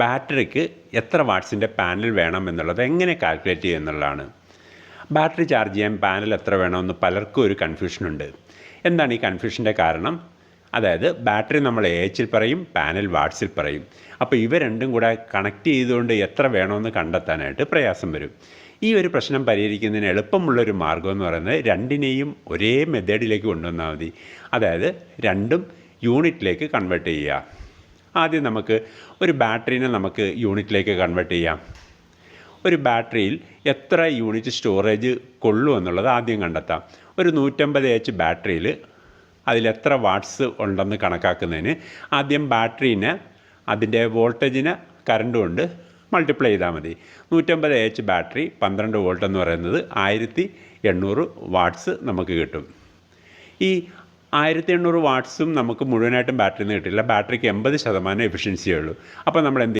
ബാറ്ററിക്ക് എത്ര വാട്ട്സിൻ്റെ പാനൽ വേണം എന്നുള്ളത് എങ്ങനെ കാൽക്കുലേറ്റ് ചെയ്യുക എന്നുള്ളതാണ്. ബാറ്ററി ചാർജ് ചെയ്യാൻ പാനൽ എത്ര വേണമെന്ന് പലർക്കും ഒരു കൺഫ്യൂഷനുണ്ട്. എന്താണ് ഈ കൺഫ്യൂഷൻ്റെ കാരണം? അതായത് ബാറ്ററി നമ്മൾ AHൽ പറയും, പാനൽ വാട്ട്സിൽ പറയും. അപ്പോൾ ഇവ രണ്ടും കൂടെ കണക്ട് ചെയ്തുകൊണ്ട് എത്ര വേണമെന്ന് കണ്ടെത്താനായിട്ട് പ്രയാസം വരും. ഈ ഒരു പ്രശ്നം പരിഹരിക്കുന്നതിന് എളുപ്പമുള്ളൊരു മാർഗ്ഗം എന്ന് പറയുന്നത് രണ്ടിനെയും ഒരേ മെത്തേഡിലേക്ക് കൊണ്ടുവന്നാൽ മതി. അതായത് രണ്ടും യൂണിറ്റിലേക്ക് കൺവേർട്ട് ചെയ്യുക. ആദ്യം നമുക്ക് ഒരു ബാറ്ററീനെ നമുക്ക് യൂണിറ്റിലേക്ക് കൺവേർട്ട് ചെയ്യാം. ഒരു ബാറ്ററിയിൽ എത്ര യൂണിറ്റ് സ്റ്റോറേജ് കൊള്ളും എന്നുള്ളത് ആദ്യം കണ്ടെത്താം. ഒരു 150 ബാറ്ററിയിൽ അതിലെത്ര വാട്ട്സ് ഉണ്ടെന്ന് കണക്കാക്കുന്നതിന് ആദ്യം ബാറ്ററീനെ അതിൻ്റെ വോൾട്ടേജിനെ കറണ്ട് കൊണ്ട് മൾട്ടിപ്ലൈ ചെയ്താൽ മതി. 150 ബാറ്ററി 12 വോൾട്ട് എന്ന് പറയുന്നത് 1800 വാട്ട്സ് നമുക്ക് കിട്ടും. ഈ 1800 വാട്ട്സും നമുക്ക് മുഴുവനായിട്ടും ബാറ്ററിയിൽ നിന്ന് കിട്ടില്ല. ബാറ്ററിക്ക് 80% എഫിഷ്യൻസിയേ ഉള്ളൂ. അപ്പോൾ നമ്മൾ എന്ത്